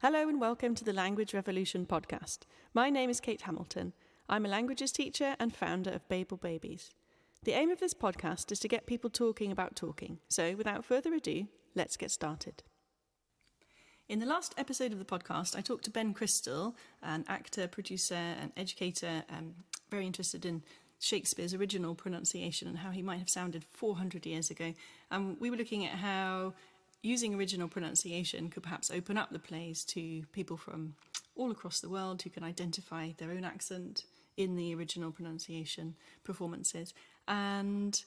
Hello and welcome to the Language Revolution podcast. My name is Cate Hamilton. I'm a languages teacher and founder of Babel Babies. The aim of this podcast is to get people talking about talking. So without further ado, let's get started. In the last episode of the podcast, I talked to Ben Crystal, an actor, producer and educator, very interested in Shakespeare's original pronunciation and how he might have sounded 400 years ago. And we were looking at how using original pronunciation could perhaps open up the plays to people from all across the world who can identify their own accent in the original pronunciation performances. And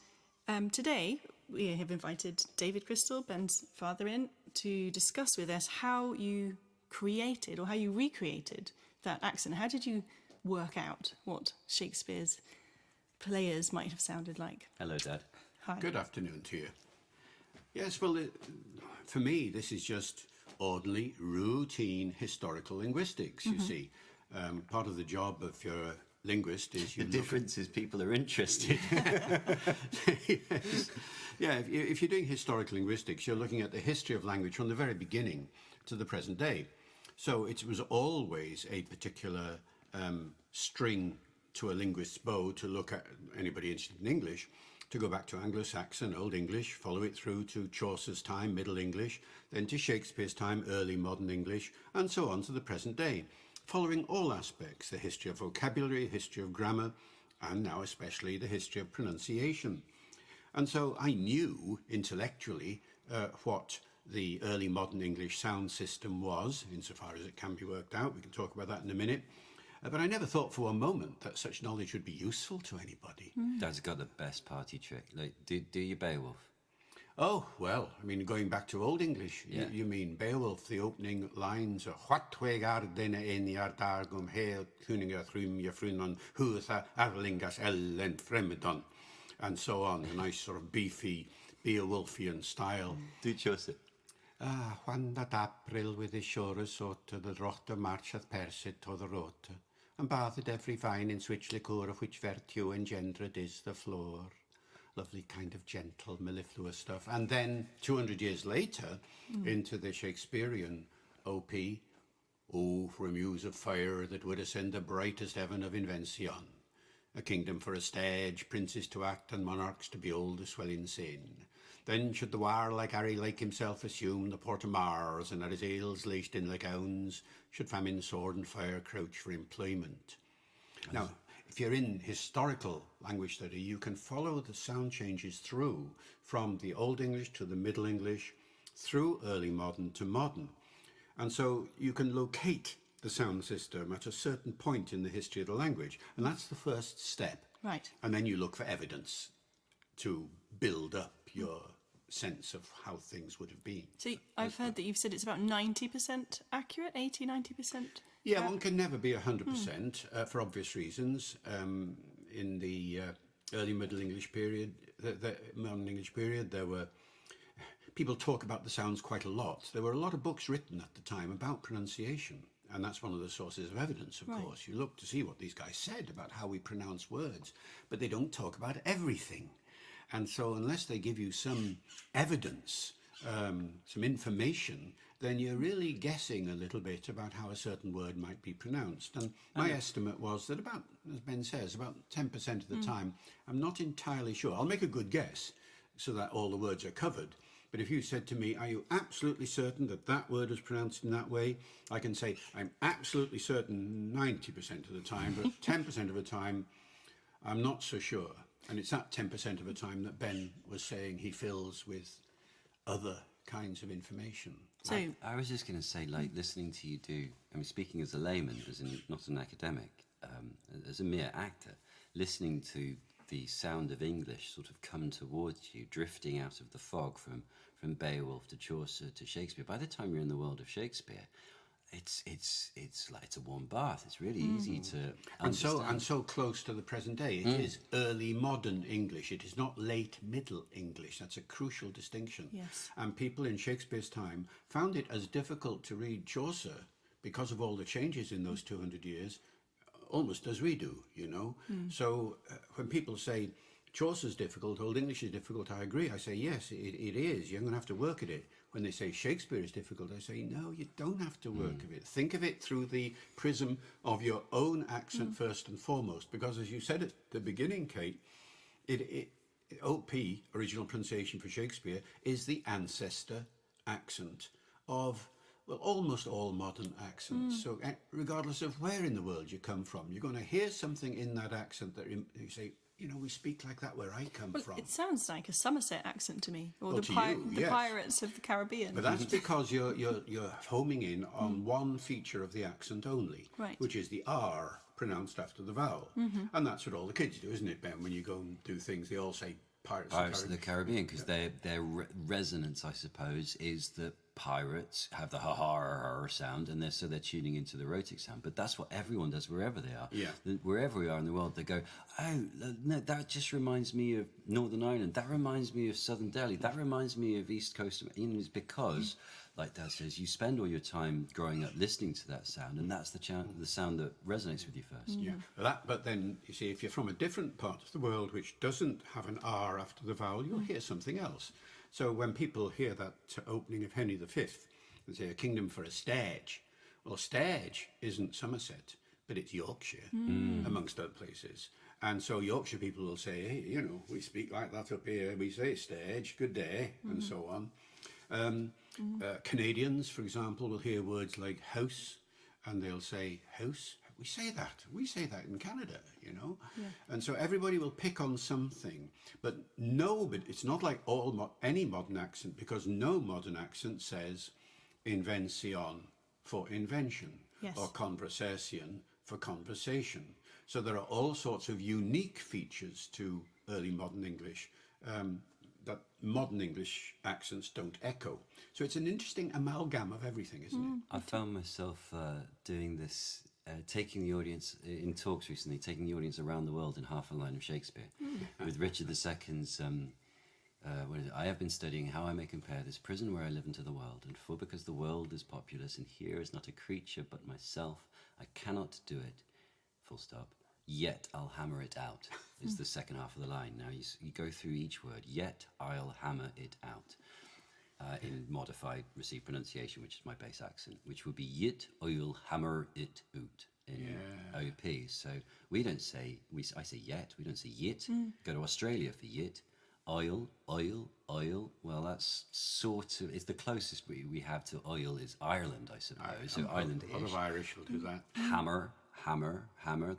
today we have invited David Crystal, Ben's father, in to discuss with us how you created or how you recreated that accent. How did you work out what Shakespeare's players might have sounded like? Hello, Dad. Hi. Good afternoon to you. Yes, well, for me, this is just ordinary, routine historical linguistics, you see. Part of the job of your linguist is... The difference is people are interested. Yes. Yeah, if you're doing historical linguistics, you're looking at the history of language from the very beginning to the present day. So it was always a particular string to a linguist's bow to look at anybody interested in English, to go back to Anglo-Saxon, Old English, follow it through to Chaucer's time, Middle English, then to Shakespeare's time, Early Modern English, and so on to the present day, following all aspects, the history of vocabulary, history of grammar, and now especially the history of pronunciation. And so I knew intellectually what the Early Modern English sound system was, insofar as it can be worked out. We can talk about that in a minute. But I never thought for one moment that such knowledge would be useful to anybody. Dad's got the best party trick. Like, do your Beowulf. Oh, well, I mean, going back to Old English, Yeah. you mean Beowulf, the opening lines are What we gardena in yardargum hail kuninga thrum yafrunon hutha arlingas ellen fremedon, and so on, a nice sort of beefy Beowulfian style. Do Chaucer. When that April with his shores sort to the rotta marcheth persit to the rota, and bathed every vine in switch liquor of which virtue engendered is the floor. Lovely kind of gentle, mellifluous stuff. And then 200 years later, into the Shakespearean Opie, oh, for a muse of fire that would ascend the brightest heaven of invention, a kingdom for a stage, princes to act and monarchs to behold the swelling scene. Then should the warlike Harry like himself assume the port of Mars, and at his ales laced in the gowns, should famine, sword and fire crouch for employment. Now, if you're in historical language study, you can follow the sound changes through from the Old English to the Middle English, through early modern to modern. And so you can locate the sound system at a certain point in the history of the language. And that's the first step. Right. And then you look for evidence to build up your sense of how things would have been. So I've heard that you've said it's about 90% accurate, 80, 90%? Yeah, one can never be 100% for obvious reasons. In the early Middle English period, the Modern English period, there were... People talk about the sounds quite a lot. There were a lot of books written at the time about pronunciation. And that's one of the sources of evidence, of course. You look to see what these guys said about how we pronounce words, but they don't talk about everything. And so unless they give you some evidence, some information, then you're really guessing a little bit about how a certain word might be pronounced. And my estimate was that about, as Ben says, about 10% of the time, I'm not entirely sure. I'll make a good guess so that all the words are covered. But if you said to me, are you absolutely certain that that word was pronounced in that way? I can say, I'm absolutely certain 90% of the time, but 10% of the time, I'm not so sure. And it's that 10% of the time that Ben was saying he fills with other kinds of information. So I was just going to say, like, listening to you do, I mean, speaking as a layman, as in not an academic, as a mere actor, listening to the sound of English sort of come towards you, drifting out of the fog from Beowulf to Chaucer to Shakespeare. By the time you're in the world of Shakespeare, it's like it's a warm bath. It's really easy to understand. And so close to the present day. It is early modern English. It is not late middle English. That's a crucial distinction. Yes. And people in Shakespeare's time found it as difficult to read Chaucer because of all the changes in those 200 years, almost as we do, you know. So when people say Chaucer's difficult, Old English is difficult, I agree. I say, yes, it is. You're going to have to work at it. when they say Shakespeare is difficult, I say, no, you don't have to work of it. Think of it through the prism of your own accent first and foremost, because as you said at the beginning, Cate, OP, original pronunciation for Shakespeare, is the ancestor accent of, well, almost all modern accents. So regardless of where in the world you come from, you're going to hear something in that accent that you say, you know, we speak like that where I come from. It sounds like a Somerset accent to me, or Well, the yes. Pirates of the Caribbean. But that's because you're homing in on one feature of the accent only, Right. which is the R pronounced after the vowel. And that's what all the kids do, isn't it, Ben? When you go and do things, they all say Pirates Pirates of the Caribbean, because their resonance, I suppose, is that pirates have the ha sound, and they're tuning into the rhotic sound. But that's what everyone does wherever they are. Yeah. Wherever we are in the world, they go, oh, no, that just reminds me of Northern Ireland. That reminds me of Southern Delhi. That reminds me of East Coast. You know, it's because, like Dad says, you spend all your time growing up listening to that sound, and that's the sound that resonates with you first. Yeah, but then, you see, if you're from a different part of the world which doesn't have an R after the vowel, you'll hear something else. So when people hear that opening of Henry V, they say, a kingdom for a stage. Well, stage isn't Somerset, but it's Yorkshire, amongst other places. And so Yorkshire people will say, hey, you know, we speak like that up here. We say stage, good day, and so on. Canadians, for example, will hear words like house, and they'll say house. We say that in Canada, you know. Yeah. And so everybody will pick on something, but it's not like any modern accent, because no modern accent says invention for invention, Yes. or conversation for conversation. So there are all sorts of unique features to early modern English that modern English accents don't echo. So it's an interesting amalgam of everything, isn't it? I found myself doing this, taking the audience in talks recently, taking the audience around the world in half a line of Shakespeare with Richard II's. What is it? I have been studying how I may compare this prison where I live into the world, and for because the world is populous, and here is not a creature but myself, I cannot do it. Full stop. Yet I'll hammer it out, is the second half of the line. Now you go through each word. Yet I'll hammer it out. In modified received pronunciation, which is my base accent, which would be yit I'll hammer it out in OP. So we don't say, I say yet, we don't say yit. Go to Australia for yit. Oil. Well, that's sort of, it's the closest we have to oil is Ireland, I suppose. So Ireland-ish. A lot of Irish will do that. Hammer.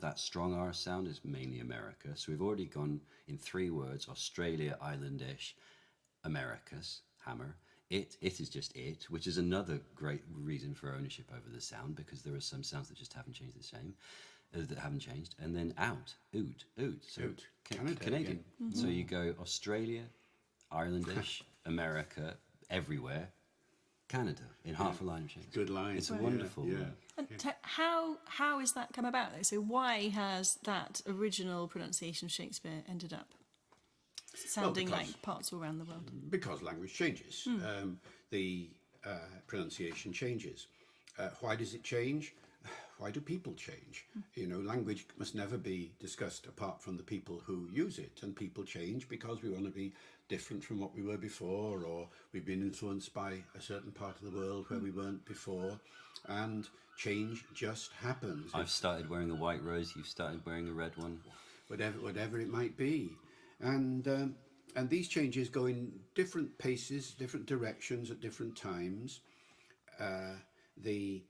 That strong R sound is mainly America. So we've already gone in 3 words: Australia, Islandish, Americas, hammer. It is just it, which is another great reason for ownership over the sound, because there are some sounds that just haven't changed the same, that haven't changed. And then out, oot. So Oot. Canadian. So you go Australia, Irelandish, America, everywhere, Canada in half a line of Shakespeare. Good line. It's wonderful. Yeah. And how has that come about, though? So why has that original pronunciation of Shakespeare ended up sounding like parts all around the world? Because language changes. The pronunciation changes. Why does it change? Why do people change? You know, language must never be discussed apart from the people who use it. And people change because we want to be different from what we were before, or we've been influenced by a certain part of the world where we weren't before. And change just happens. I've started wearing a white rose, you've started wearing a red one. Whatever it might be. And these changes go in different paces, different directions at different times. The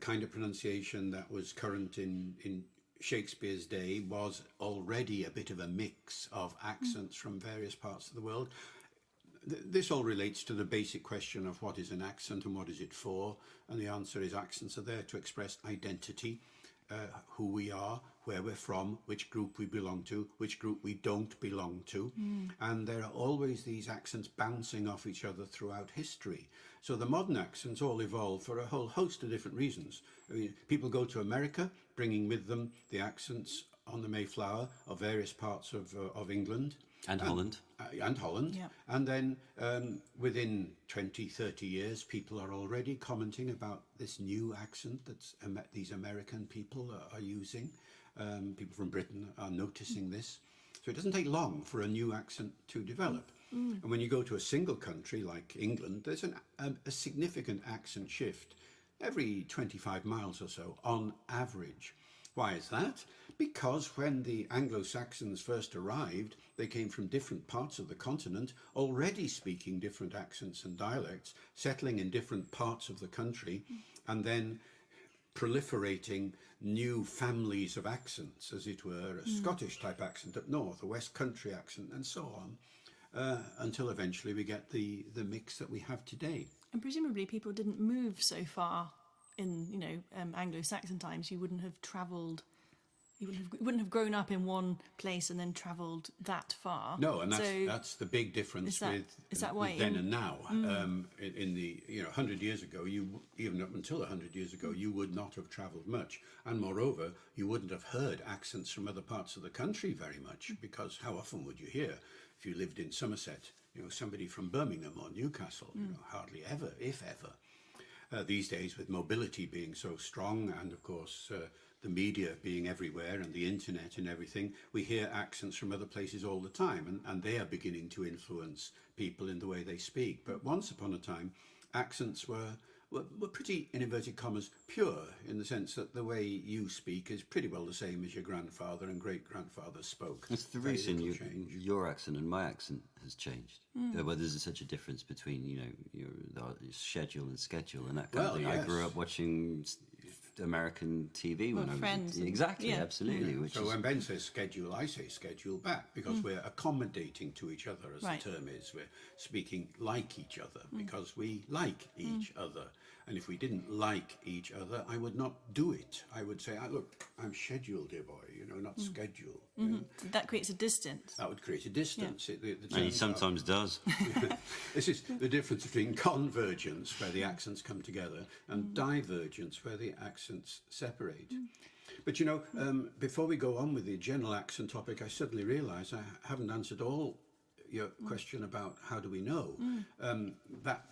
kind of pronunciation that was current in Shakespeare's day was already a bit of a mix of accents from various parts of the world. This all relates to the basic question of what is an accent and what is it for, and the answer is accents are there to express identity, who we are, where we're from, which group we belong to, which group we don't belong to. And there are always these accents bouncing off each other throughout history. So the modern accents all evolve for a whole host of different reasons. I mean, people go to America, bringing with them the accents on the Mayflower of various parts of England. And Holland. And Holland. Yeah. And then within 20, 30 years, people are already commenting about this new accent that these American people are using. People from Britain are noticing this. So it doesn't take long for a new accent to develop. And when you go to a single country like England, there's a significant accent shift every 25 miles or so on average. Why is that? Because when the Anglo-Saxons first arrived, they came from different parts of the continent, already speaking different accents and dialects, settling in different parts of the country, and then proliferating new families of accents, as it were, a Scottish type accent up north, a West Country accent, and so on, until eventually we get the mix that we have today. And presumably people didn't move so far in, Anglo-Saxon times. You wouldn't have travelled, you wouldn't have grown up in one place and then travelled that far. No, and that's the big difference is that why with then and now. In the 100 years ago, even up until 100 years ago, you would not have travelled much, and moreover, you wouldn't have heard accents from other parts of the country very much, because how often would you hear, if you lived in Somerset, somebody from Birmingham or Newcastle? Hardly ever, if ever. These days, with mobility being so strong, and of course the media being everywhere and the internet and everything, we hear accents from other places all the time, and they are beginning to influence people in the way they speak. But once upon a time, accents were pretty, in inverted commas, pure, in the sense that the way you speak is pretty well the same as your grandfather and great-grandfather spoke. That's the reason your accent and my accent has changed. Well, there's such a difference between, your schedule and schedule and that kind of thing. Yes. I grew up watching American TV when I was Friends. Exactly, absolutely. Yeah. So when Ben says schedule, I say schedule back, because we're accommodating to each other, as the term is. We're speaking like each other because we like each other. And if we didn't like each other, I would not do it. I would say, look, I'm scheduled, dear boy, not schedule. That creates a distance. That would create a distance. Yeah. And he sometimes does. This is the difference between convergence, where the accents come together, and divergence, where the accents separate. But before we go on with the general accent topic, I suddenly realise I haven't answered all your question about how do we know. That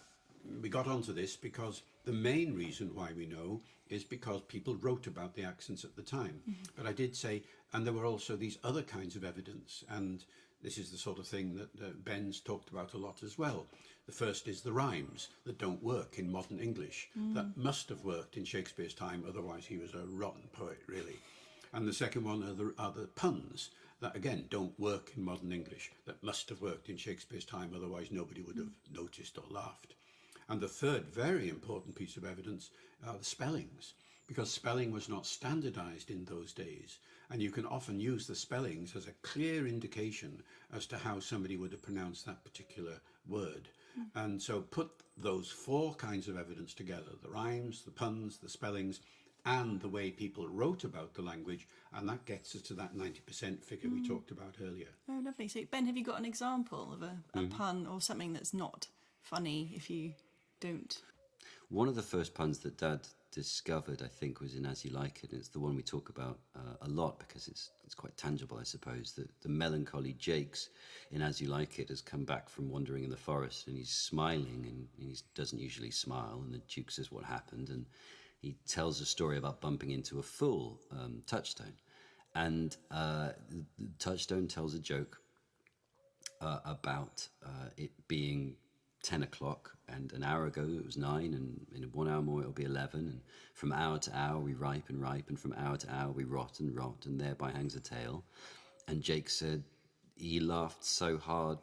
we got onto this because the main reason why we know is because people wrote about the accents at the time. But I did say, and there were also these other kinds of evidence, and this is the sort of thing that Ben's talked about a lot as well. The first is the rhymes that don't work in modern English, that must have worked in Shakespeare's time, otherwise he was a rotten poet, really. And the second one are the puns that, again, don't work in modern English, that must have worked in Shakespeare's time, otherwise nobody would have noticed or laughed. And the third very important piece of evidence are the spellings, because spelling was not standardized in those days. And you can often use the spellings as a clear indication as to how somebody would have pronounced that particular word. And so put those four kinds of evidence together, the rhymes, the puns, the spellings, and the way people wrote about the language, and that gets us to that 90% figure we talked about earlier. Oh, lovely. So, Ben, have you got an example of a pun or something that's not funny if you don't? One of the first puns that Dad discovered, I think, was in As You Like It. It's the one we talk about a lot because it's quite tangible, I suppose. The melancholy Jakes in As You Like It has come back from wandering in the forest, and he's smiling, and he doesn't usually smile, and the Duke says what happened, and he tells a story about bumping into a fool, Touchstone. And Touchstone tells a joke about it being 10 o'clock, and an hour ago it was 9, and in 1 hour more it'll be 11, and from hour to hour we ripe and ripe, and from hour to hour we rot, and thereby hangs a tale. And Jake said he laughed so hard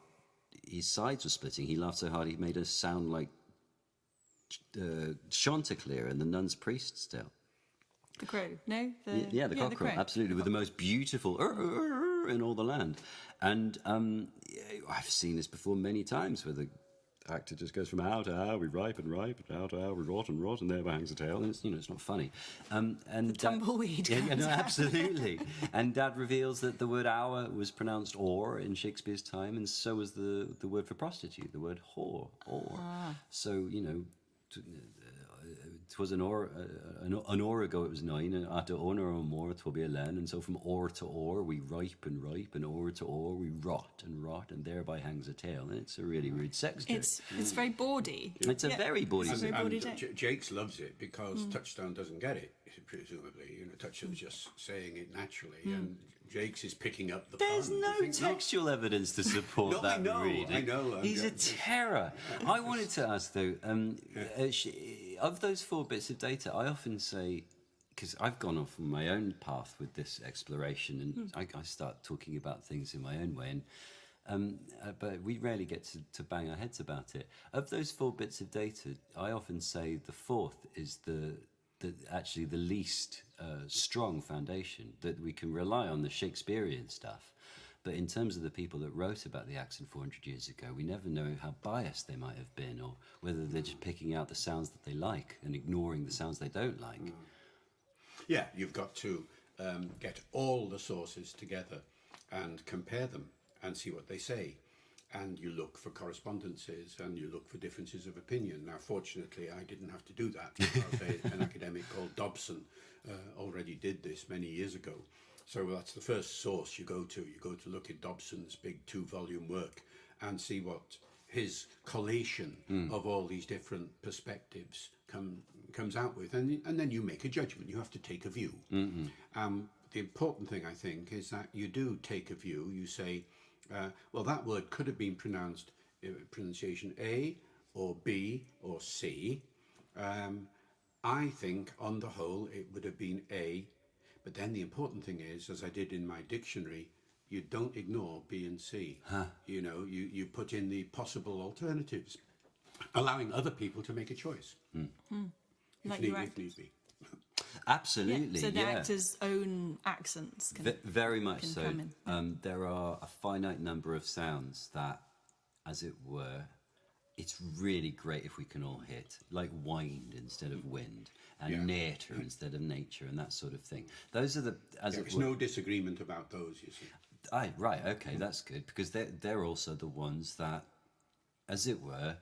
his sides were splitting. He laughed so hard he made us sound like Chanticleer and the Nun's Priest's Tale. The crow, no? The cockerel, absolutely, with the most beautiful in all the land. And I've seen this before many times, where the actor just goes from hour to hour, we ripe and ripe, and hour to hour, we rot and rot, and there hangs a tail, and it's not funny. And the tumbleweed. No, absolutely. And Dad reveals that the word hour was pronounced or in Shakespeare's time, and so was the word for prostitute, the word whore, or. So, 'twas an hour ago it was 9, and after honor or more 'twill be 11, and so from hour to hour we ripe, and hour to hour we rot, and thereby hangs a tale. And it's a really rude sex joke. It's very bawdy. It's a very bawdy It's a joke. very bawdy And joke. Jakes loves it because Touchstone doesn't get it, presumably. Touchstone's just saying it naturally, and Jakes is picking up the There's pun. no textual evidence to support No, that I know, reading. I know. He's a terror. I wanted to ask, though, of those 4 bits of data, I often say, because I've gone off on my own path with this exploration, and I start talking about things in my own way, but we rarely get to bang our heads about it. Of those 4 bits of data, I often say the 4th is actually the least strong foundation, that we can rely on the Shakespearean stuff. But in terms of the people that wrote about the accent 400 years ago, we never know how biased they might have been, or whether they're just picking out the sounds that they like and ignoring the sounds they don't like. Yeah, you've got to get all the sources together and compare them and see what they say. And you look for correspondences and you look for differences of opinion. Now, fortunately, I didn't have to do that because an academic called Dobson already did this many years ago. So that's the first source you go to. You go to look at Dobson's big 2-volume work and see what his collation of all these different perspectives comes out with. And then you make a judgment. You have to take a view. The important thing, I think, is that you do take a view. You say, well, that word could have been pronounced pronunciation A or B or C. I think, on the whole, it would have been A. But then the important thing is, as I did in my dictionary, you don't ignore B and C. You put in the possible alternatives, allowing other people to make a choice. Like if need be. Absolutely, So the actor's own accents can very much can so. come in. There are a finite number of sounds that, as it were, it's really great if we can all hit, like wind instead of wind, and nature instead of nature, and that sort of thing. Those are There's no disagreement about those, you see. Right, okay, that's good, because they're also the ones that, as it were,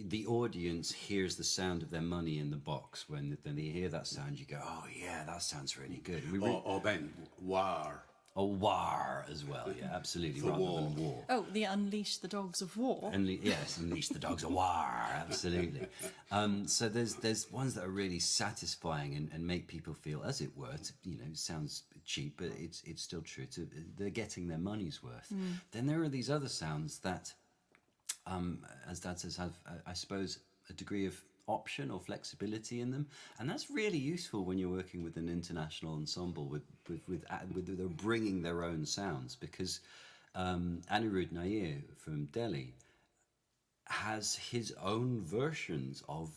the audience hears the sound of their money in the box. When they hear that sound, you go, oh yeah, that sounds really good. Or Ben, war. Or war as well, yeah, absolutely, rather than war. Oh, the Unleash the Dogs of War. Yes, unleash the dogs of war, absolutely. So there's ones that are really satisfying and make people feel, as it were, it sounds cheap, but it's still true. They're getting their money's worth. Then there are these other sounds that, as Dad says, have, I suppose, a degree of option or flexibility in them, and that's really useful when you're working with an international ensemble with they're bringing their own sounds, because Anirudh Nair from Delhi has his own versions of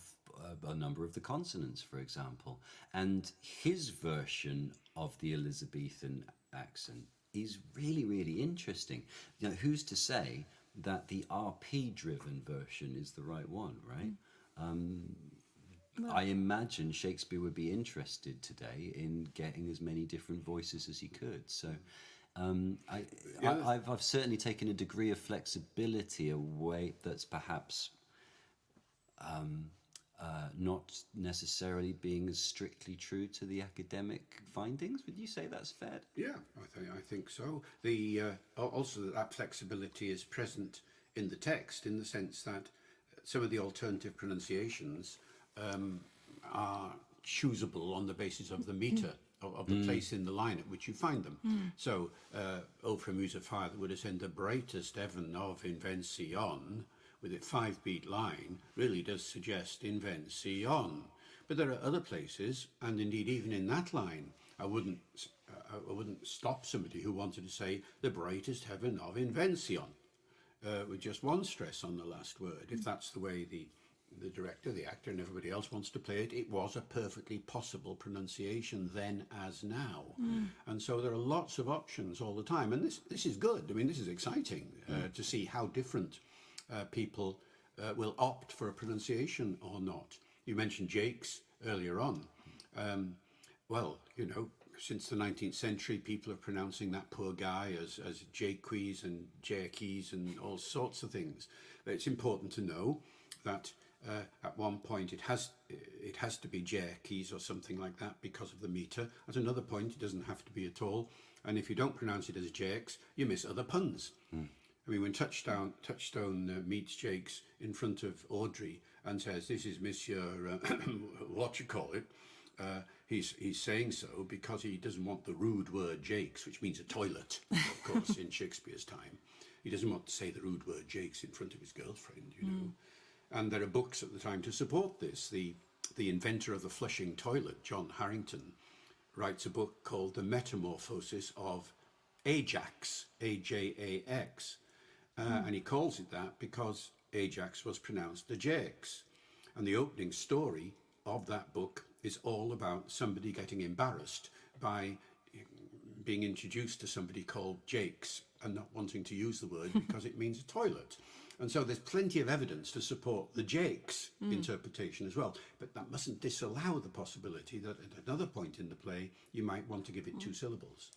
a number of the consonants, for example, and his version of the Elizabethan accent is really, really interesting. Who's to say that the RP-driven version is the right one, right? I imagine Shakespeare would be interested today in getting as many different voices as he could. So I've certainly taken a degree of flexibility away that's perhaps not necessarily being as strictly true to the academic findings. Would you say that's fair? Yeah, I think so. Also that flexibility is present in the text, in the sense that some of the alternative pronunciations are choosable on the basis of the meter, of the place in the line at which you find them. So, O from Muse of Fire, that would have said the brightest heaven of Invention, with a 5-beat line, really does suggest Invention. But there are other places, and indeed even in that line, I wouldn't stop somebody who wanted to say the brightest heaven of Invention, with just one stress on the last word. If that's the way the director, the actor, and everybody else wants to play it, it was a perfectly possible pronunciation then as now. And so there are lots of options all the time, and this is good. I mean, this is exciting to see how different people will opt for a pronunciation or not. You mentioned Jakes earlier on. Well, since the 19th century, people are pronouncing that poor guy as Jaques and Jakes and all sorts of things. It's important to know that At one point, it has to be Jerkies or something like that because of the meter. At another point, it doesn't have to be at all. And if you don't pronounce it as Jakes, you miss other puns. I mean, when Touchstone meets Jakes in front of Audrey and says, "This is Monsieur, what you call it," he's saying so because he doesn't want the rude word Jakes, which means a toilet, of course, in Shakespeare's time. He doesn't want to say the rude word Jakes in front of his girlfriend, you know. And there are books at the time to support this. The inventor of the flushing toilet, John Harrington, writes a book called The Metamorphosis of Ajax, Ajax. And he calls it that because Ajax was pronounced Ajax. And the opening story of that book is all about somebody getting embarrassed by being introduced to somebody called Jakes and not wanting to use the word because it means a toilet. And so there's plenty of evidence to support the Jakes interpretation as well. But that mustn't disallow the possibility that at another point in the play, you might want to give it 2 syllables.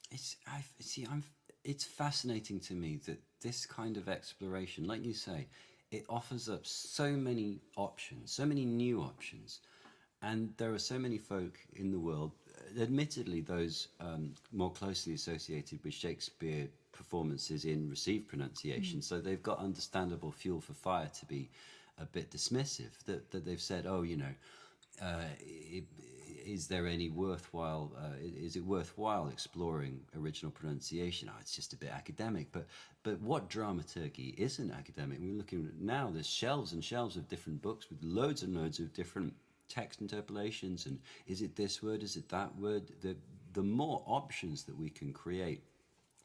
It's fascinating to me that this kind of exploration, like you say, it offers up so many options, so many new options. And there are so many folk in the world, admittedly those more closely associated with Shakespeare performances in received pronunciation, so they've got understandable fuel for fire to be a bit dismissive, that they've said, oh, you know, is there any worthwhile, is it worthwhile exploring original pronunciation? Oh, it's just a bit academic, but what dramaturgy isn't academic? We're looking at now, there's shelves and shelves of different books with loads and loads of different text interpolations, and is it this word, is it that word? The more options that we can create,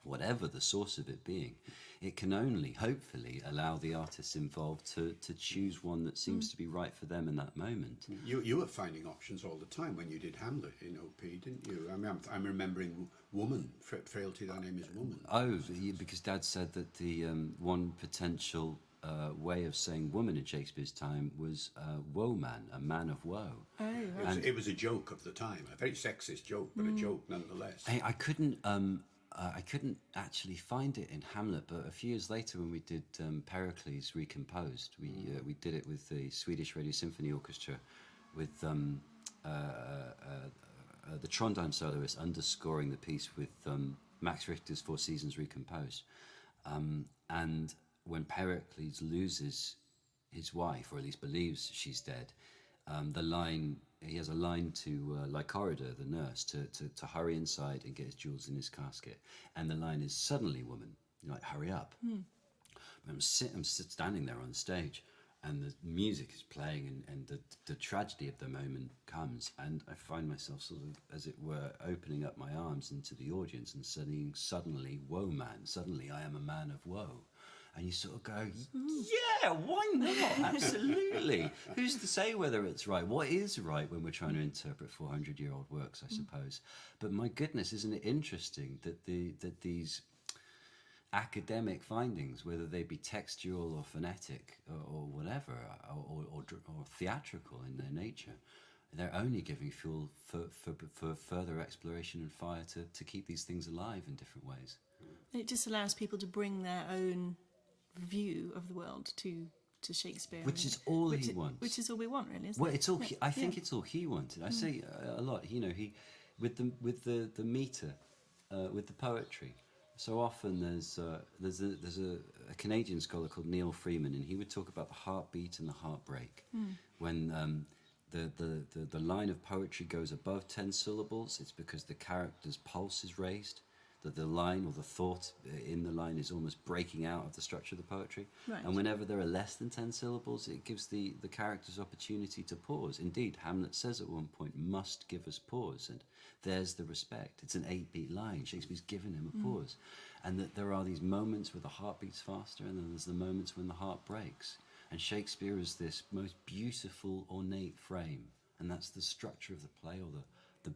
whatever the source of it being, it can only hopefully allow the artists involved to choose one that seems to be right for them in that moment. You were finding options all the time when you did Hamlet in OP, didn't you? I mean, I'm remembering woman, frailty, thy name is woman. Oh, because Dad said that the one potential way of saying woman in Shakespeare's time was woe man, a man of woe. Oh, right. It was a joke of the time, a very sexist joke, but a joke nonetheless. I couldn't actually find it in Hamlet, but a few years later when we did Pericles Recomposed, we did it with the Swedish Radio Symphony Orchestra, with the Trondheim soloist underscoring the piece with Max Richter's Four Seasons Recomposed. And when Pericles loses his wife, or at least believes she's dead, he has a line to Lycorida, the nurse, to hurry inside and get his jewels in his casket. And the line is, "Suddenly, woman," like, hurry up. I'm standing there on stage, and the music is playing, and the tragedy of the moment comes, and I find myself sort of, as it were, opening up my arms into the audience and saying, "Suddenly, woe man, suddenly I am a man of woe." And you sort of go, yeah, why not? Absolutely. Who's to say whether it's right? What is right when we're trying to interpret 400-year-old works, I suppose? But my goodness, isn't it interesting that these academic findings, whether they be textual or phonetic or whatever, or theatrical in their nature, they're only giving fuel for further exploration and fire to keep these things alive in different ways. It just allows people to bring their own view of the world to Shakespeare, which is all he wants. Which is all we want, really, isn't well, it? it's all. Yeah. I think it's all he wanted. I say a lot. You know, he with the meter, with the poetry. So often there's a Canadian scholar called Neil Freeman, and he would talk about the heartbeat and the heartbreak. When the line of poetry goes above 10 syllables, it's because the character's pulse is raised. That the line or the thought in the line is almost breaking out of the structure of the poetry. Right. And whenever there are less than 10 syllables, it gives the characters opportunity to pause. Indeed, Hamlet says at one point, "must give us pause," and there's the respect. It's an 8-beat line. Shakespeare's given him a pause. And that there are these moments where the heart beats faster, and then there's the moments when the heart breaks. And Shakespeare is this most beautiful, ornate frame. And that's the structure of the play, or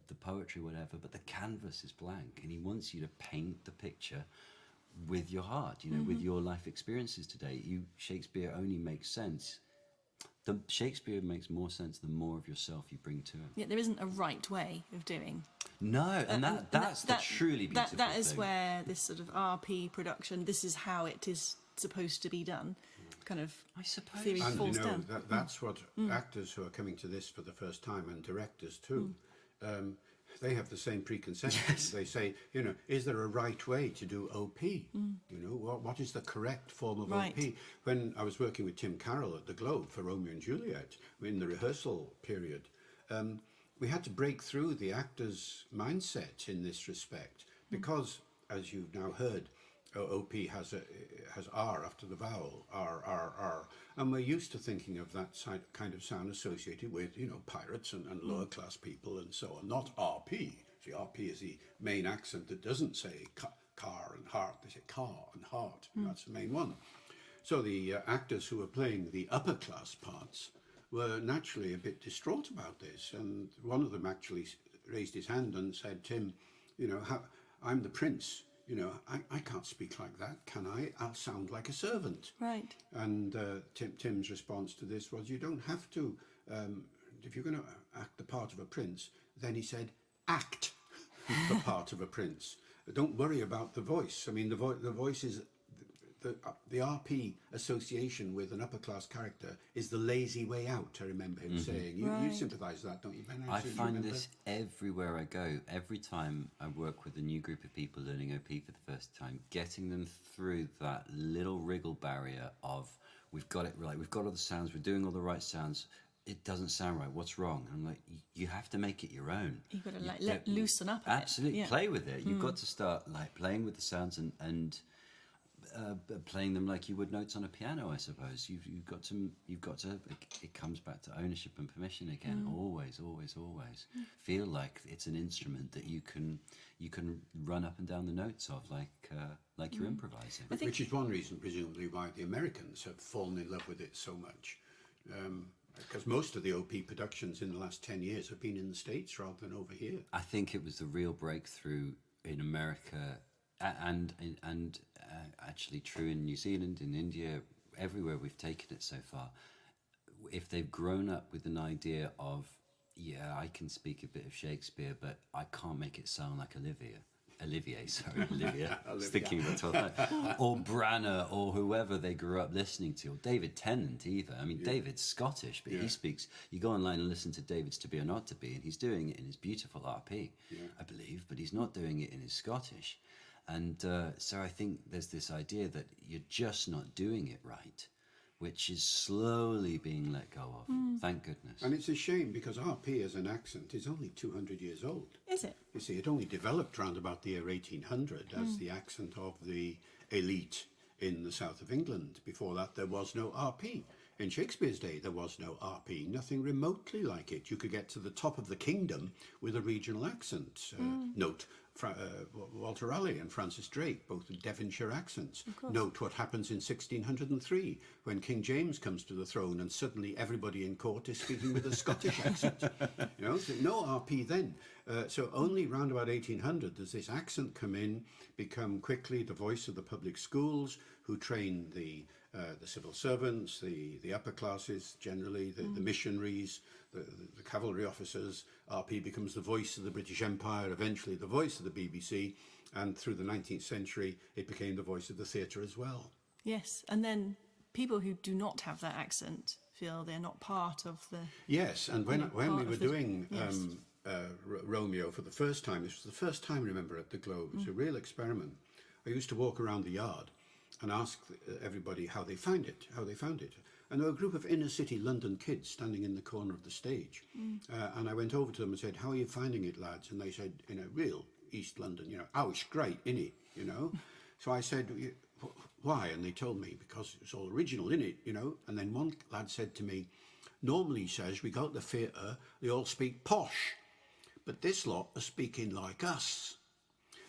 the poetry, whatever, but the canvas is blank, and he wants you to paint the picture with your heart, you know, with your life experiences today. Shakespeare only makes sense. Shakespeare makes more sense the more of yourself you bring to it. Yeah, there isn't a right way of doing. No, and that's the truly beautiful thing. That is where this sort of RP production, this is how it is supposed to be done. kind of I suppose. theory And falls down. that's what actors who are coming to this for the first time, and directors too, they have the same preconception. Yes. They say, is there a right way to do OP? What is the correct form of Right. OP? When I was working with Tim Carroll at the Globe for Romeo and Juliet, in the rehearsal period, we had to break through the actor's mindset in this respect, because, as you've now heard, OP has R after the vowel, R, and we're used to thinking of that kind of sound associated with, pirates and lower class people and so on, not RP. See, RP is the main accent that doesn't say car and heart, they say car and heart, that's the main one. So the actors who were playing the upper class parts were naturally a bit distraught about this, and one of them actually raised his hand and said, Tim, I'm the prince. I can't speak like that, can I? I'll sound like a servant. Right. And Tim's response to this was, you don't have to, if you're going to act the part of a prince, then he said, act the part of a prince. Don't worry about the voice. I mean, the voice is, the RP association with an upper class character is the lazy way out, I remember him saying. You sympathise with that, don't you, Ben? I find this everywhere I go. Every time I work with a new group of people learning OP for the first time, getting them through that little wriggle barrier of, we've got it right, we've got all the sounds, we're doing all the right sounds, it doesn't sound right, what's wrong? And I'm like, you have to make it your own. You've got to loosen up a bit. Absolutely, Yeah. play with it. You've got to start playing with the sounds and playing them like you would notes on a piano, I suppose. You've got to. It comes back to ownership and permission again. Always feel like it's an instrument that you can run up and down the notes of, like you're improvising. Which is one reason, presumably, why the Americans have fallen in love with it so much. Because most of the OP productions in the last 10 years have been in the States rather than over here. I think it was the real breakthrough in America, and actually true in New Zealand, in India, everywhere we've taken it so far. If they've grown up with an idea of, I can speak a bit of Shakespeare, but I can't make it sound like Olivia, sticking with or Branagh, or whoever they grew up listening to, or David Tennant either. I mean, David's Scottish, but he speaks, you go online and listen to David's To Be or Not To Be, and he's doing it in his beautiful RP, I believe, but he's not doing it in his Scottish. And so I think there's this idea that you're just not doing it right, which is slowly being let go of. Thank goodness. And it's a shame, because RP as an accent is only 200 years old. Is it? You see, it only developed round about the year 1800 as the accent of the elite in the south of England. Before that, there was no RP. In Shakespeare's day, there was no RP, nothing remotely like it. You could get to the top of the kingdom with a regional accent. Note Walter Raleigh and Francis Drake, both with Devonshire accents. Note what happens in 1603 when King James comes to the throne and suddenly everybody in court is speaking with a Scottish accent. So no RP then. So only round about 1800 does this accent come in, become quickly the voice of the public schools, who train the civil servants, the upper classes generally, the missionaries, the cavalry officers. RP becomes the voice of the British Empire, eventually the voice of the BBC, and through the 19th century it became the voice of the theatre as well. Yes, and then people who do not have that accent feel they're not part of the... Yes, and when we were doing Yes. Romeo for the first time, this was the first time, remember, at the Globe, it was a real experiment. I used to walk around the yard and ask everybody how they found it. And there were a group of inner city London kids standing in the corner of the stage. And I went over to them and said, how are you finding it, lads? And they said, real East London, oh, it's great, innit, So I said, why? And they told me, because it's all original, innit, And then one lad said to me, normally, he says, we go to the theatre, they all speak posh, but this lot are speaking like us.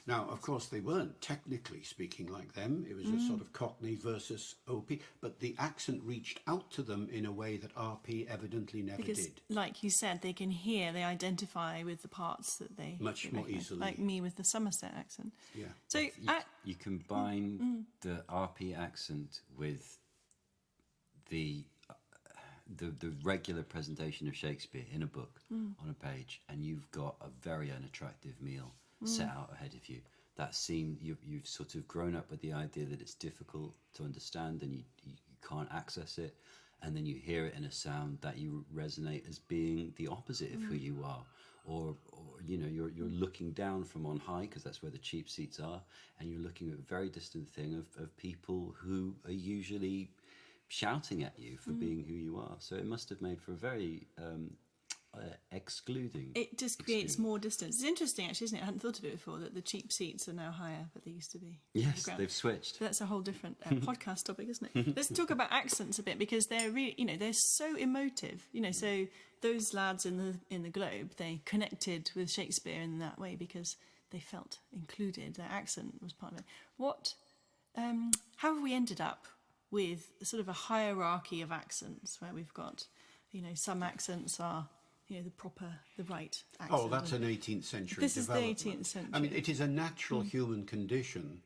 Now, of course, they weren't technically speaking like them. It was a sort of Cockney versus OP, but the accent reached out to them in a way that RP evidently never Because, did. like you said, they can hear, they identify with the parts that they... Much more easily. Like me with the Somerset accent. Yeah. So, You combine the RP accent with the regular presentation of Shakespeare in a book on a page, and you've got a very unattractive meal set out ahead of you. That you've sort of grown up with the idea that it's difficult to understand, and you can't access it, and then you hear it in a sound that you resonate as being the opposite of who you are. Or you know, you're looking down from on high, because that's where the cheap seats are, and you're looking at a very distant thing of people who are usually shouting at you for being who you are. So it must have made for a very excluding. It just creates more distance. It's interesting, actually, isn't it? I hadn't thought of it before, that the cheap seats are now higher, but they used to be. Yes, they've switched. So that's a whole different podcast topic, isn't it? Let's talk about accents a bit, because they're really, you know, they're so emotive. You know, so those lads in the Globe, they connected with Shakespeare in that way because they felt included. Their accent was part of it. How have we ended up with sort of a hierarchy of accents where we've got, you know, some accents are, you know, the right accent. Oh, that's an 18th century This is the development. 18th century. I mean, it is a natural human condition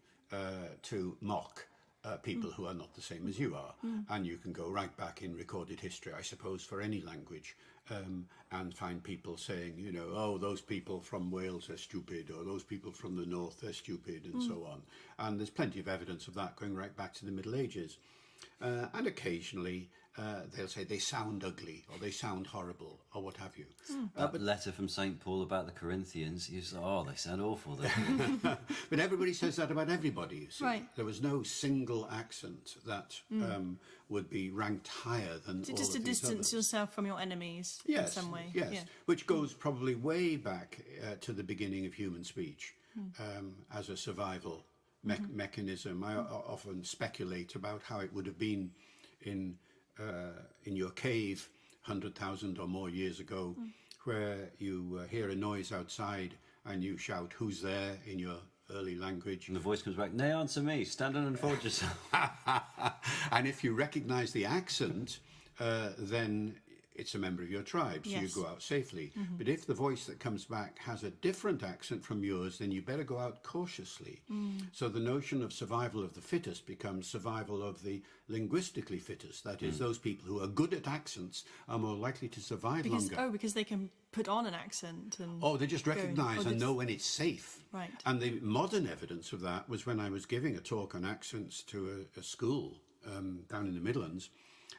to mock people who are not the same as you are. And you can go right back in recorded history, I suppose, for any language, and find people saying, you know, oh, those people from Wales are stupid, or those people from the north are stupid, and so on. And there's plenty of evidence of that going right back to the Middle Ages. And occasionally they'll say they sound ugly, or they sound horrible, or what have you. That letter from St. Paul about the Corinthians, you say, oh, they sound awful. But everybody says that about everybody, you see. Right. There was no single accent that would be ranked higher than all just to of these distance others. yourself from your enemies in some way. Yes, Yeah. which goes probably way back to the beginning of human speech as a survival mechanism. I often speculate about how it would have been in your cave 100,000 or more years ago, where you hear a noise outside and you shout, "Who's there?" in your early language. And the voice comes back, nay, answer me, stand and unfold yourself. And if you recognise the accent, then it's a member of your tribe, so Yes. you go out safely. But if the voice that comes back has a different accent from yours, then you better go out cautiously. So the notion of survival of the fittest becomes survival of the linguistically fittest. That is, those people who are good at accents are more likely to survive longer. Because they can put on an accent and Oh, they just recognise and this- know when it's safe. Right. And the modern evidence of that was when I was giving a talk on accents to a school down in the Midlands,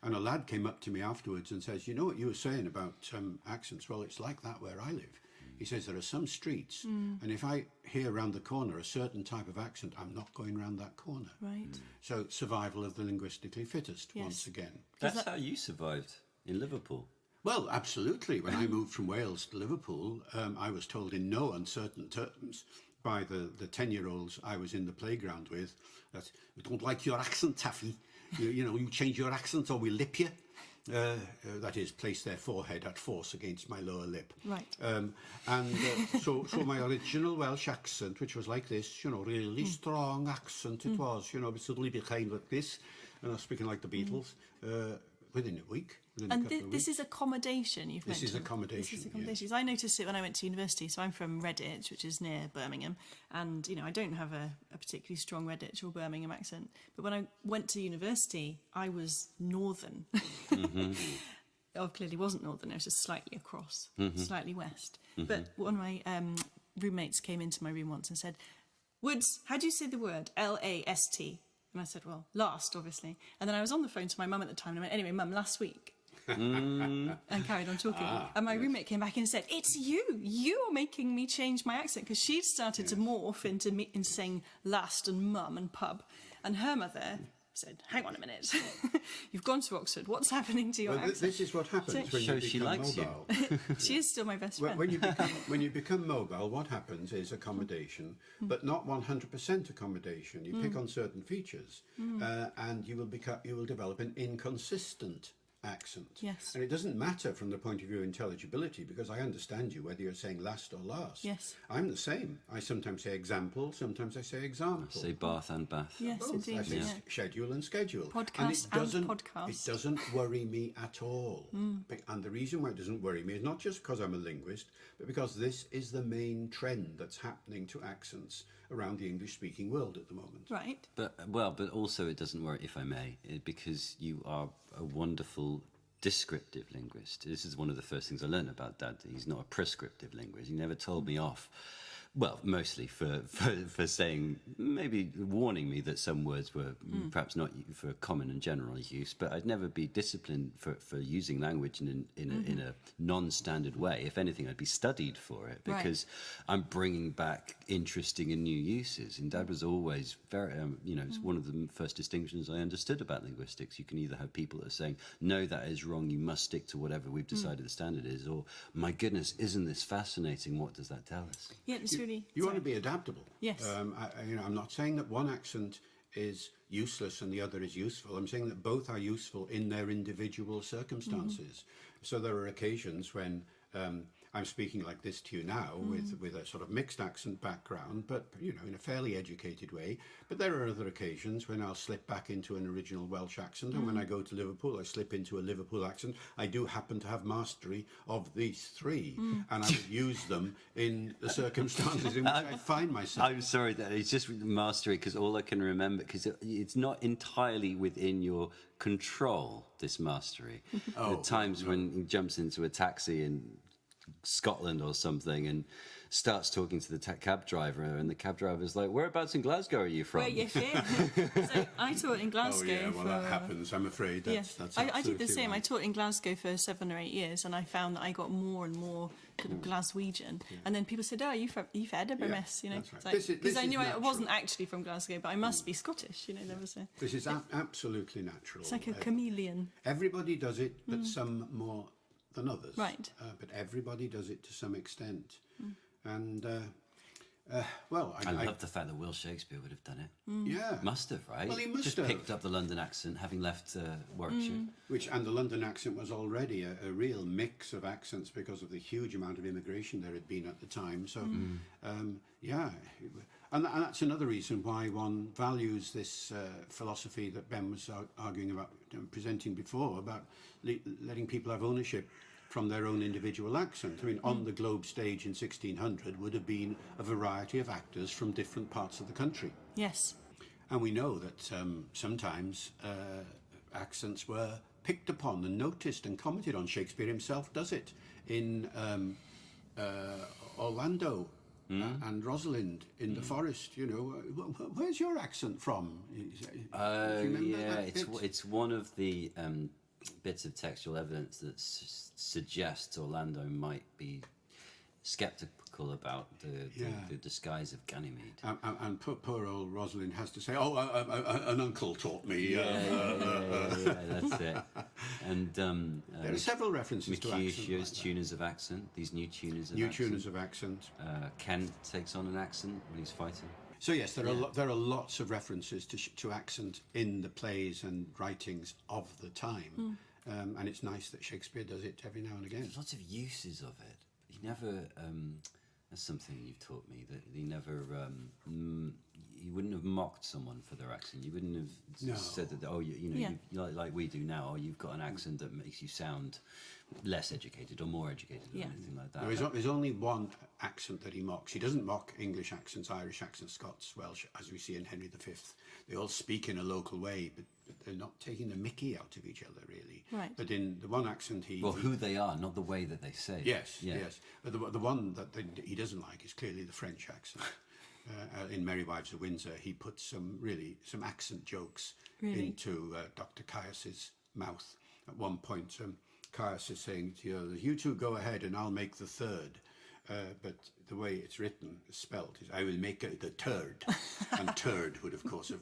and a lad came up to me afterwards and says, you know what you were saying about accents? Well, it's like that where I live. He says there are some streets, and if I hear round the corner a certain type of accent, I'm not going round that corner. Right. So survival of the linguistically fittest, Yes. once again. That's how you survived in Liverpool. Well, absolutely. When I moved from Wales to Liverpool, I was told in no uncertain terms by the 10-year-olds I was in the playground with that, we don't like your accent, Taffy. You know, you change your accent or we lip you. That is, place their forehead at force against my lower lip. Right. So my original Welsh accent, which was like this, you know, really strong accent it was, you know, it suddenly became like this, and I was speaking like the Beatles within a week. Within a And couple of this weeks. is accommodation, you've This mentioned. is accommodation, This is accommodation. 'Cause I noticed it when I went to university. So I'm from Redditch, which is near Birmingham. And, you know, I don't have a particularly strong Redditch or Birmingham accent. But when I went to university, I was northern. I clearly wasn't northern. I was just slightly across, slightly west. But one of my roommates came into my room once and said, Woods, how do you say the word? Last. And I said, well, last, obviously. And then I was on the phone to my mum at the time, and I went, anyway, Mum, last week. And carried on talking. And my roommate came back and said, it's you. You're making me change my accent. Because she'd started to morph into saying last and mum and pub. And her mother said, hang on a minute. You've gone to Oxford. What's happening to your accent? This is what happens when you Shows she become likes you. mobile. She is still my best friend. When you become mobile, what happens is accommodation, but not 100% accommodation. You pick on certain features, and you will develop an inconsistent accent. Yes. And it doesn't matter from the point of view of intelligibility, because I understand you whether you're saying last or last. Yes. I'm the same. I sometimes say example, sometimes I say example. Say bath and bath. Yes, Both. indeed. I say Yeah. schedule and schedule. Podcast and podcast. It doesn't worry me at all. And the reason why it doesn't worry me is not just because I'm a linguist, but because this is the main trend that's happening to accents around the English-speaking world at the moment. Right. But also it doesn't worry, if I may, because you are a wonderful descriptive linguist. This is one of the first things I learned about Dad. He's not a prescriptive linguist. He never told me off Well, mostly for saying, maybe warning me that some words were perhaps not for common and general use, but I'd never be disciplined for using language in a non-standard way. If anything, I'd be studied for it, because I'm bringing back interesting and new uses. And Dad was always very, it's one of the first distinctions I understood about linguistics. You can either have people that are saying, no, that is wrong, you must stick to whatever we've decided the standard is, or, my goodness, isn't this fascinating? What does that tell us? Yeah, it's really... You want to be adaptable. Yes. I'm not saying that one accent is useless and the other is useful. I'm saying that both are useful in their individual circumstances. So there are occasions when I'm speaking like this to you now with a sort of mixed accent background, but, in a fairly educated way. But there are other occasions when I'll slip back into an original Welsh accent, and when I go to Liverpool, I slip into a Liverpool accent. I do happen to have mastery of these three, and I would use them in the circumstances in which I find myself. I'm sorry, that it's just mastery, because all I can remember, because it's not entirely within your control, this mastery. There are times when he jumps into a taxi in Scotland or something and starts talking to the cab driver, and the cab driver's like, whereabouts in Glasgow are you from? Where you from? So I taught in Glasgow. Oh, yeah, well, that happens, I'm afraid. That's I did the same. right. I taught in Glasgow for 7 or 8 years, and I found that I got more and more kind of Glaswegian. And then people said, oh, are you from Edinburgh, miss? That's right. Because I knew I natural. wasn't actually from Glasgow, but I must be Scottish. There was a... This is absolutely natural. It's like a chameleon. Everybody does it, but some more than others. Right. But everybody does it to some extent. And, well... I love the fact that Will Shakespeare would have done it. Yeah. Must have, right? Well, he must just have. picked up the London accent, having left Warwickshire. And the London accent was already a real mix of accents because of the huge amount of immigration there had been at the time. So, yeah. And that's another reason why one values this philosophy that Ben was arguing about, presenting before, about letting people have ownership from their own individual accent. I mean, on the Globe stage in 1600 would have been a variety of actors from different parts of the country. Yes. And we know that sometimes accents were picked upon and noticed and commented on. Shakespeare himself does it in Orlando and Rosalind in the forest. Where's your accent from? Do you remember that bit? It's one of the bits of textual evidence that suggests Orlando might be sceptical about the disguise of Ganymede. And poor old Rosalind has to say, an uncle taught me. That's it. And there are several references to accent. Mercutio's tuners of accent, these new tuners of new accent. tuners of accent. Kent takes on an accent when he's fighting. So yes, there are lots of references to accent in the plays and writings of the time. And it's nice that Shakespeare does it every now and again. There's lots of uses of it. He never... that's something you've taught me, that he never... you wouldn't have mocked someone for their accent. You wouldn't have said that, like we do now, you've got an accent that makes you sound less educated or more educated or anything like that. There's only one accent that he mocks. He doesn't mock English accents, Irish accents, Scots, Welsh, as we see in Henry V. They all speak in a local way, but they're not taking the mickey out of each other, really. Right. But in the one accent who they are, not the way that they say. Yes. But the one that he doesn't like is clearly the French accent. In Merry Wives of Windsor, he puts some accent jokes into Dr. Caius's mouth. At one point, Caius is saying to you, you two go ahead and I'll make the third. But the way it's written, spelt, is I will make the turd. And turd would, of course, have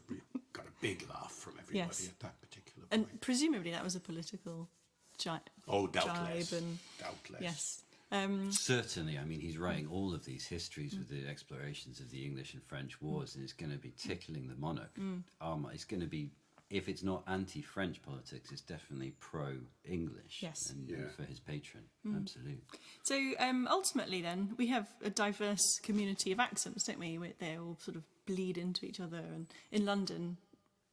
got a big laugh from everybody at that particular point. And presumably that was a political jibe. Oh, doubtless. Doubtless. Yes. Certainly, I mean, he's writing all of these histories with the explorations of the English and French wars, and it's going to be tickling the monarch. It's going to be, if it's not anti-French politics, it's definitely pro-English. Yes. And for his patron, absolutely. So ultimately, then, we have a diverse community of accents, don't we? They all sort of bleed into each other. And in London,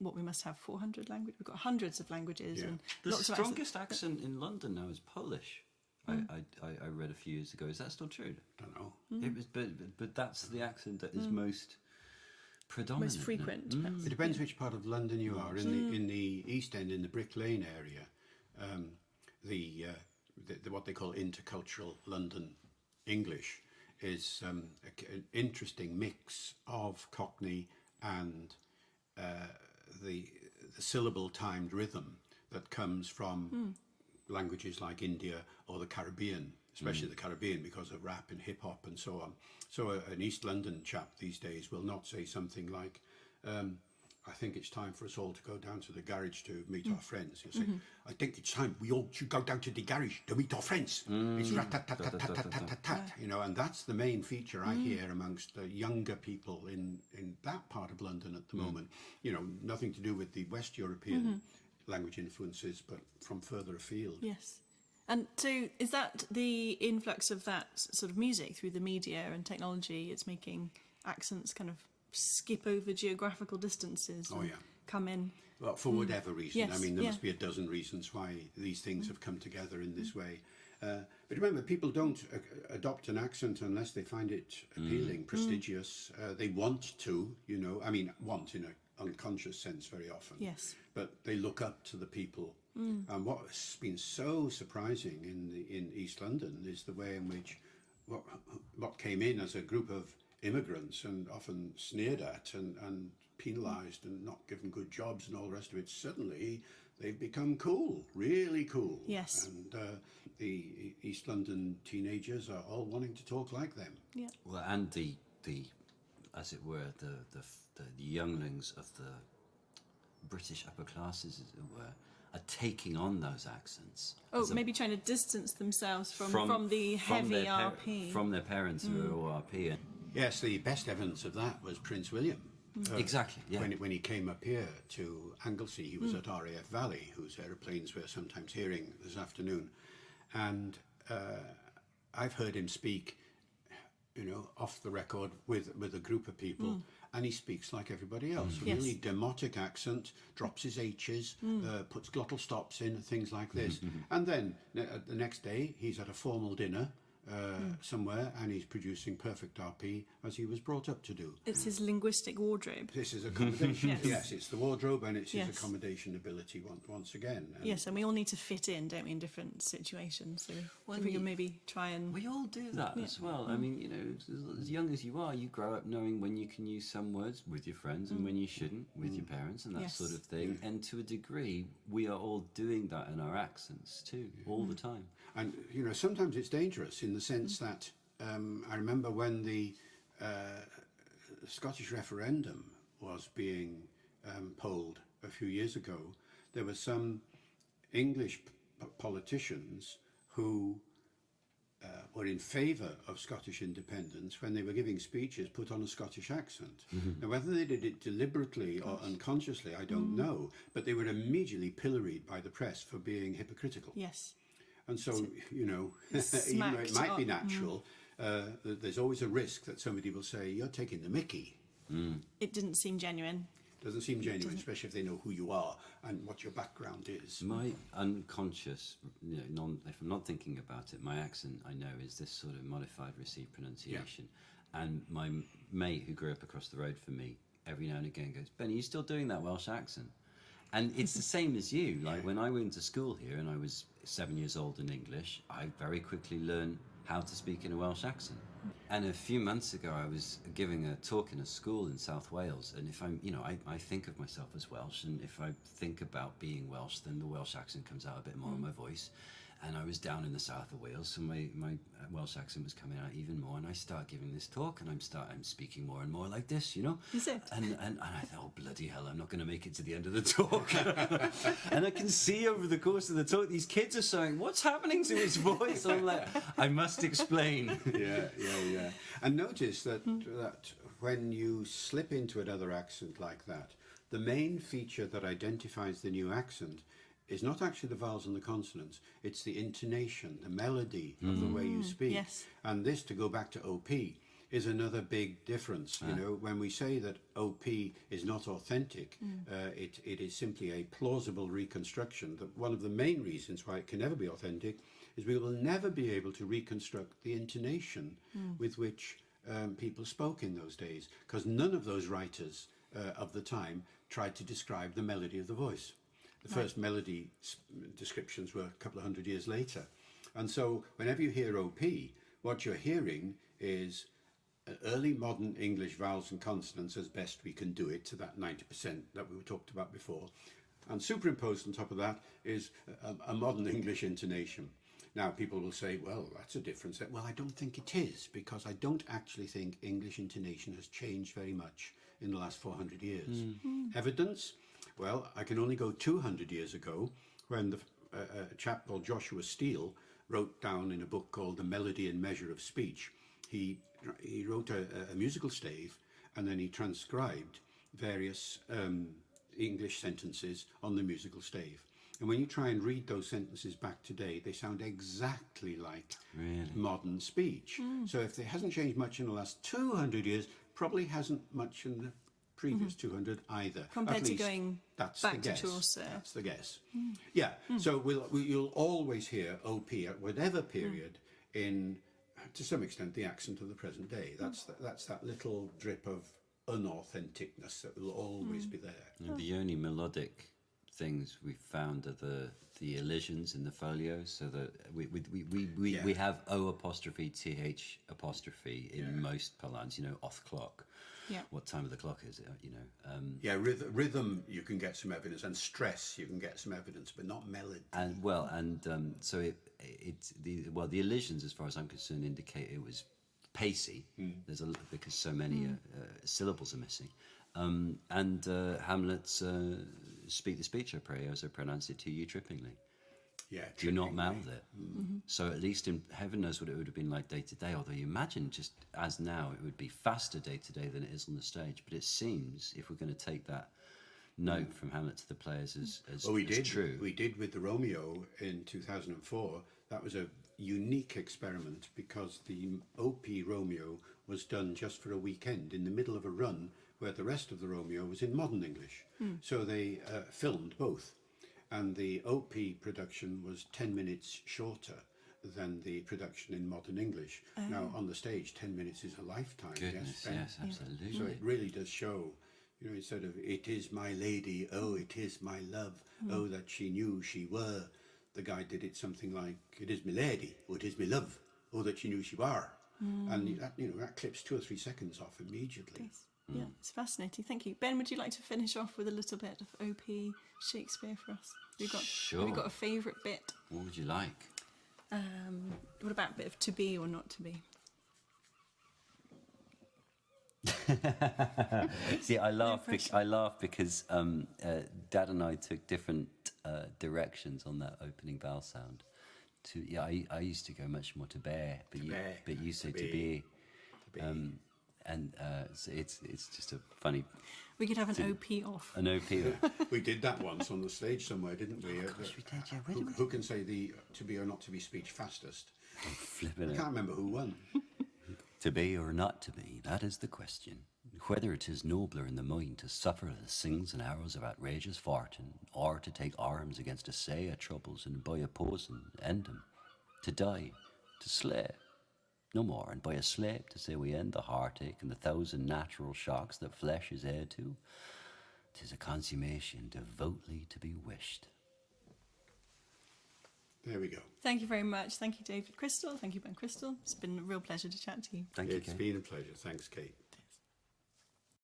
we must have 400 languages. We've got hundreds of languages and The lots of strongest accent in London now is Polish. I read a few years ago. Is that still true? Don't know. It was, but that's the accent that is most predominant. Most frequent. It depends which part of London you are. In the East End, in the Brick Lane area, the what they call intercultural London English is an interesting mix of Cockney and the syllable timed rhythm that comes from languages like India or the Caribbean, especially the Caribbean, because of rap and hip hop and so on. So an East London chap these days will not say something like, I think it's time for us all to go down to the garage to meet our friends. He'll say, I think it's time we all should go down to the garage to meet our friends. It's rat-tat-tat-tat-tat-tat-tat, you know, and that's the main feature I hear amongst the younger people in that part of London at the moment. You know, nothing to do with the West European language influences, but from further afield. Yes. And so is that the influx of that sort of music through the media and technology? It's making accents kind of skip over geographical distances and come in? Well, for whatever reason. Yes, I mean, there must be a dozen reasons why these things have come together in this way. But remember, people don't adopt an accent unless they find it appealing, prestigious. They want to, you know, I mean, want in an unconscious sense very often. Yes. But they look up to the people. And what's been so surprising in East London is the way in which what came in as a group of immigrants and often sneered at and penalised and not given good jobs and all the rest of it, suddenly they've become cool, really cool. Yes. And the East London teenagers are all wanting to talk like them. Yeah. Well, and the as it were, the younglings of the British upper classes, as it were, are taking on those accents. Oh, maybe trying to distance themselves from the heavy RP. From their parents who are RP. Yes, the best evidence of that was Prince William. Exactly, yeah. When he came up here to Anglesey, he was at RAF Valley, whose aeroplanes we're sometimes hearing this afternoon. And I've heard him speak, you know, off the record with a group of people, and he speaks like everybody else. Yes. Really demotic accent, drops his H's, puts glottal stops in, things like this. And then the next day, he's at a formal dinner somewhere, and he's producing perfect RP as he was brought up to do. It's his linguistic wardrobe. This is accommodation. Yes. Yes, it's the wardrobe, and it's his Yes. accommodation ability once again. And Yes, and we all need to fit in, don't we, in different situations. So Well, if we you- can maybe try and... We all do that as well. I mean, you know, as young as you are, you grow up knowing when you can use some words with your friends and when you shouldn't with your parents and that Yes. sort of thing. And to a degree, we are all doing that in our accents too, all the time. And, you know, sometimes it's dangerous in the sense that I remember when the Scottish referendum was being polled a few years ago, there were some English politicians who were in favour of Scottish independence when they were giving speeches put on a Scottish accent. Now, whether they did it deliberately or unconsciously, I don't know, but they were immediately pilloried by the press for being hypocritical. Yes. And so, you know, even though it might be natural, there's always a risk that somebody will say, you're taking the mickey. It didn't seem genuine. Doesn't seem genuine, especially if they know who you are and what your background is. My unconscious, you know, if I'm not thinking about it, my accent, I know, is this sort of modified received pronunciation. And my mate who grew up across the road from me, every now and again goes, Benny, you still doing that Welsh accent? And it's the same as you. Like when I went to school here and I was 7 years old in English, I very quickly learned how to speak in a Welsh accent. And a few months ago, I was giving a talk in a school in South Wales. And if I'm, you know, I think of myself as Welsh. And if I think about being Welsh, then the Welsh accent comes out a bit more in my voice. And I was down in the south of Wales, so my Welsh accent was coming out even more. And I start giving this talk, and I'm speaking more and more like this, you know. Is it? And I thought, oh bloody hell, I'm not going to make it to the end of the talk. And I can see over the course of the talk, these kids are saying, "What's happening to his voice?" And I'm like, I must explain. Yeah. And notice that when you slip into another accent like that, the main feature that identifies the new accent is not actually the vowels and the consonants, it's the intonation, the melody of the way you speak. Yes. And this, to go back to OP, is another big difference. You know, when we say that OP is not authentic, it is simply a plausible reconstruction. That one of the main reasons why it can never be authentic is we will never be able to reconstruct the intonation with which people spoke in those days, because none of those writers of the time tried to describe the melody of the voice. The first melody descriptions were a couple of hundred years later. And so whenever you hear OP, what you're hearing is early modern English vowels and consonants as best we can do it, to that 90% that we talked about before. And superimposed on top of that is a modern English intonation. Now, people will say, well, that's a difference. Well, I don't think it is, because I don't actually think English intonation has changed very much in the last 400 years. Evidence? Well, I can only go 200 years ago, when a chap called Joshua Steele wrote down in a book called The Melody and Measure of Speech. He wrote a musical stave, and then he transcribed various English sentences on the musical stave. And when you try and read those sentences back today, they sound exactly like modern speech. So if it hasn't changed much in the last 200 years, probably hasn't much in the previous 200 either. Compared At to least going that's back the to guess. Chaucer. That's the guess. Yeah. So you'll always hear OP at whatever period in, to some extent, the accent of the present day. That's that little drip of unauthenticness that will always be there. And the only melodic things we've found are the elisions in the folios, so that we have O apostrophe TH apostrophe in most parlance, off clock. Yeah. What time of the clock is it? Rhythm you can get some evidence, and stress you can get some evidence, but not melody. So the elisions, as far as I'm concerned, indicate it was pacey. There's because so many syllables are missing. Hamlet's speak the speech, I pray, as I pronounce it to you trippingly. Yeah, Do not mouth it. So at least in heaven knows what it would have been like day to day. Although you imagine, just as now, it would be faster day to day than it is on the stage. But it seems, if we're going to take that note from Hamlet to the players as true. We did with the Romeo in 2004. That was a unique experiment, because the OP Romeo was done just for a weekend in the middle of a run where the rest of the Romeo was in modern English. So they filmed both. And the OP production was 10 minutes shorter than the production in modern English. Now, on the stage, 10 minutes is a lifetime. Goodness, yes, absolutely. So it really does show, instead of, it is my lady, oh, it is my love, oh, that she knew she were. The guy did it something like, it is my lady, oh, it is my love, oh, that she knew she were. And that clips 2 or 3 seconds off immediately. Yes. Yeah, it's fascinating. Thank you. Ben, would you like to finish off with a little bit of Opie Shakespeare for us? Have you got a favourite bit? What would you like? What about a bit of to be or not to be? See, I laugh because Dad and I took different directions on that opening vowel sound. I used to go much more to bear, but you say to be. So it's just a funny. We could have an OP off. An OP. We did that once on the stage somewhere, didn't we? Of course we did, yeah. Who can say the to be or not to be speech fastest? Flipping I can't remember who won. To be or not to be, that is the question. Whether it is nobler in the mind to suffer the slings and arrows of outrageous fortune, or to take arms against assay of troubles and by opposing end them, to die, to slay, no more, and by a slave to say we end the heartache and the 1,000 natural shocks that flesh is heir to. 'Tis a consummation devotedly to be wished. There we go. Thank you very much. Thank you, David Crystal. Thank you, Ben Crystal. It's been a real pleasure to chat to you. Thank you, It's Kate. been a pleasure. Thanks, Kate.